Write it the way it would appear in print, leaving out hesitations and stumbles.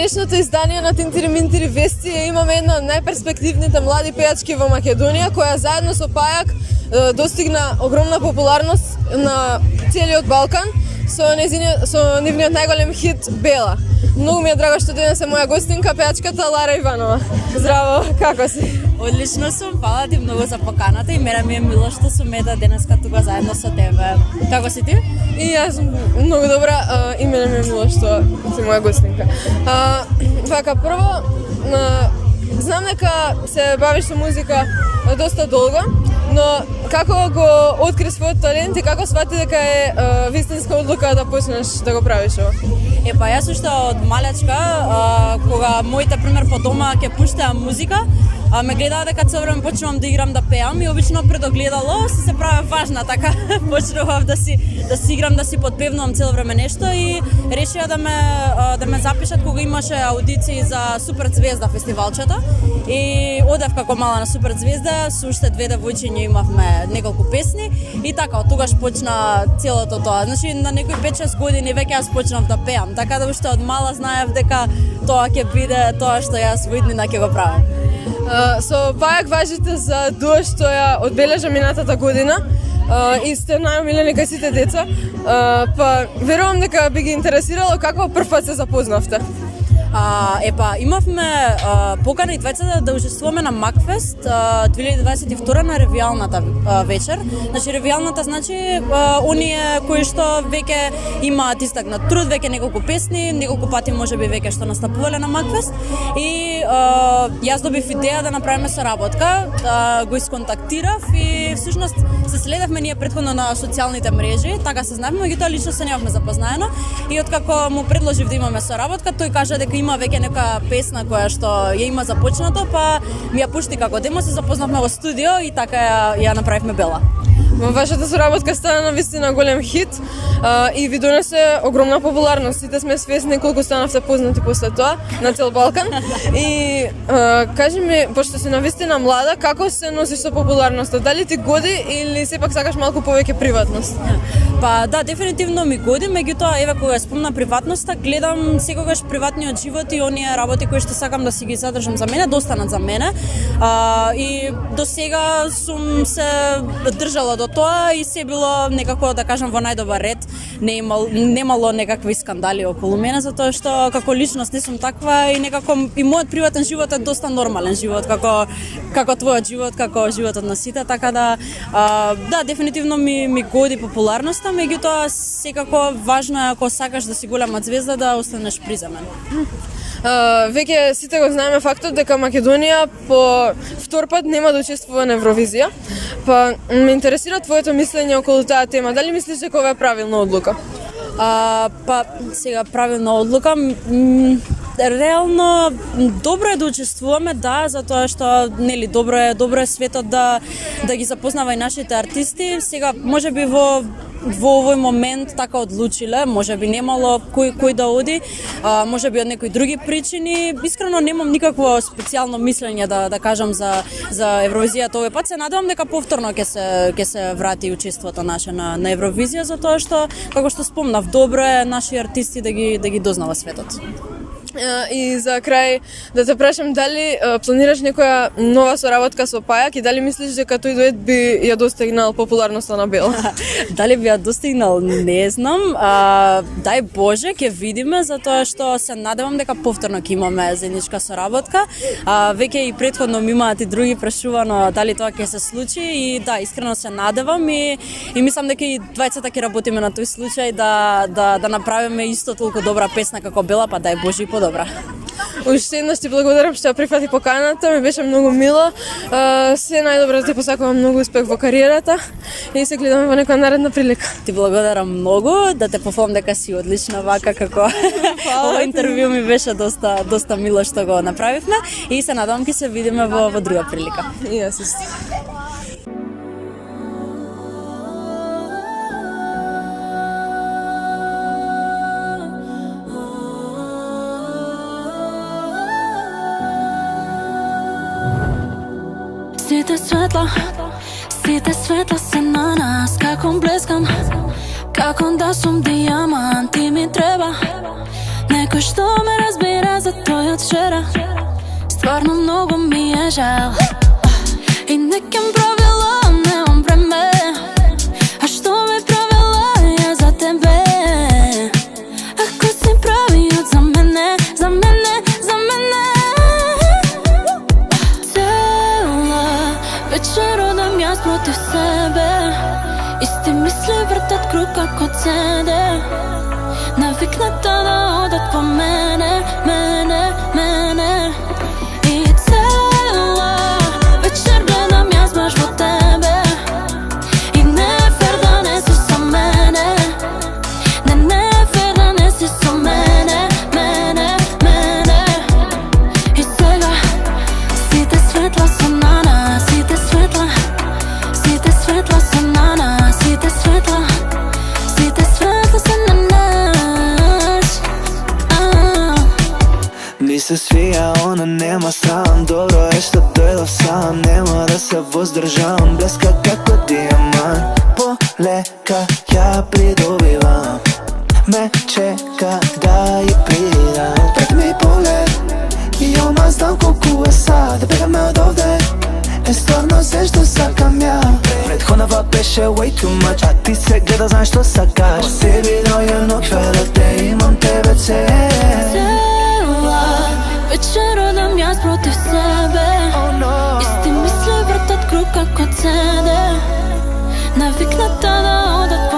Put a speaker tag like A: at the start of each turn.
A: денешното издание на Тинтири Минтири Вести имаме една од најперспективните млади пејачки во Македонија, која заедно со Пајак достигна огромна популарност на целиот Балкан со нивниот најголем хит Бела. Многу ми е драго што денес е моја гостинка, пејачката Лара Иванова. Здраво, како си?
B: Одлично сум, фала ти многу за поканата и мене ми е мило што сум денеска тука заедно со тебе. Како си ти?
A: И јас сум многу добра и мене ми е мило што си моја гостинка. Вака, прво, знам дека се бавиш со музика доста долго, но како го откри својот талент и како свати дека е вистинска одлука да почнеш да го правиш ова?
B: Јас уште од малечка, кога моите пример по дома ќе пуштаа музика, ме гледаа дека цело време почнувам да играм, да пеам и обично пред огледало се правя важна, така почнував да си играм, да си подпевнувам цело време нешто и решија да ме запишат кога имаше аудиции за Супер Звезда фестивалчето и одев како мала на Супер Звезда, со уште две девојчиња имавме неколку песни и така од тогаш почна целото тоа. Значи на некои 5-6 години веќе јас почнав да пеам, така да уште од мала знаев дека тоа ќе биде тоа што јас во иднина ќе го правам.
A: Со Пајак важите за дуо што ја одбележа минатата година и сте најомилени кај сите деца, па верувам дека би ги интересирало како прв пат се запознавте.
B: Имавме покана и двајцата да учествуваме на Макфест 2022 на ревијалната вечер. Значи ревијалната значи оние кои што веќе имаат истакнат труд, веќе неколку песни, неколку пати можеби веќе што настапувале на Макфест и јас добив идеја да направиме соработка, го исконтактирав и всушност се следевме ние претходно на социјалните мрежи, така се знаевме, меѓутоа лично се немавме запознаено и откако му предложив да имаме соработка, тој кажа дека има веќе нека песна која што ја има започнато, па ми ја пушти како демо, се запознавме во студио и така ја направивме Бела.
A: Вашата соработка стана навистина голем хит и ви донесе огромна популарност. Сите сме свесни колку станавте познати после тоа на цел Балкан. И кажи ми, пошто си навистина млада, како се носиш со популарноста? Дали ти годи или сепак сакаш малку повеќе приватност?
B: Па да, дефинитивно ми годи, меѓутоа еве кога спомна приватноста, гледам секогаш приватниот живот и оние работи кои што сакам да си ги задржам за мене, да останат за мене. И до сега сум се држала до тоа и се било некако да кажам во најдобар ред. Немало некакви скандали околу мене затоа што како личност не сум таква и некако и мојот приватен живот е доста нормален живот како твојот живот, како животот на сите, така да дефинитивно ми годи популарноста, меѓутоа секако важно е ако сакаш да си голема звезда да останеш приземен.
A: Веќе сите го знаеме фактот дека Македонија по втор пат нема да учествува на Евровизија. Па ме интересира твоето мислење околу таа тема. Дали мислиш дека ова е правилна одлука?
B: Па сега правилна одлука, реално добро е да учествуваме, да, затоа што нели добро е светот да ги запознава и нашите артисти. Сега можеби во овој момент така одлучиле, можеби немало кој да оди, можеби од некои други причини. Искрено немам никакво специјално мислење да кажам за Евровизијата овој пат. Се надевам дека повторно ќе се врати учеството наше на Евровизија, затоа што како што спомнав, добро е наши артисти да ги дознава светот.
A: И за крај да те прашам дали планираш некоја нова соработка со Пајак и дали мислиш дека тој дует би ја достигнал популарноста на Бела?
B: Дали би ја достигнал, не знам. Дај Боже, ќе видиме, затоа што се надевам дека повторно ќе имаме заедничка соработка. Веќе и претходно ми имаат и други прашувано дали тоа ќе се случи и да, искрено се надевам и мислам дека и двајцата ќе работиме на тој случај да направиме исто толку добра песна како Бела, па дај Боже и подобра.
A: Уште еднаш ти благодарам што ја прифати поканата, ми беше многу мило. Се најдобро, да ти посакувам многу успех во кариерата и се гледаме во некоја наредна прилика.
B: Ти благодарам многу, да те пофалам дека си одлична вака како ова интервју ми беше доста мило што го направивме и се надевам ќе се видиме во друга прилика.
A: И јас исто.
C: Сите светла се на нас, како блескам, како да сум дијамант, ти ми треба некој што ме разбира за от вчера. Стварно много ми е жал. И некем правила, немам време. А што ме правила ја за тебе? Ако си правиот за мене, за мене, за мене. Цела вечер одам јас против себе. Исти мисли вртат круг како цеде. Навикната да одат по мене, мене, мене. И цела вечер гледам јас баш во тебе. И не е фер да не си со мене. Не е фер да не си со мене, мене, мене. И сега сите светла се на нас, сите светла. Сите светла се на нас, сите светла. Сите светла се на нас.
D: Ми се свија, она нема срам. Добро е што дојдов сам. Нема да се воздржавам. Блеска како дијамант. Полека ја придобивам. Ме чека да ја придам. Пред ми поглед и ома знам колку е сад. Да бегаме од овде е стварно се што сакам ја. Предходнава беше way too much. А ти се гледа, знаеш што сакаш. По себе дојде ноќ да те имам тебе цел.
C: Вечер одам јас против себе. Исти мисли вртат круг како цеде. Навикната да одат по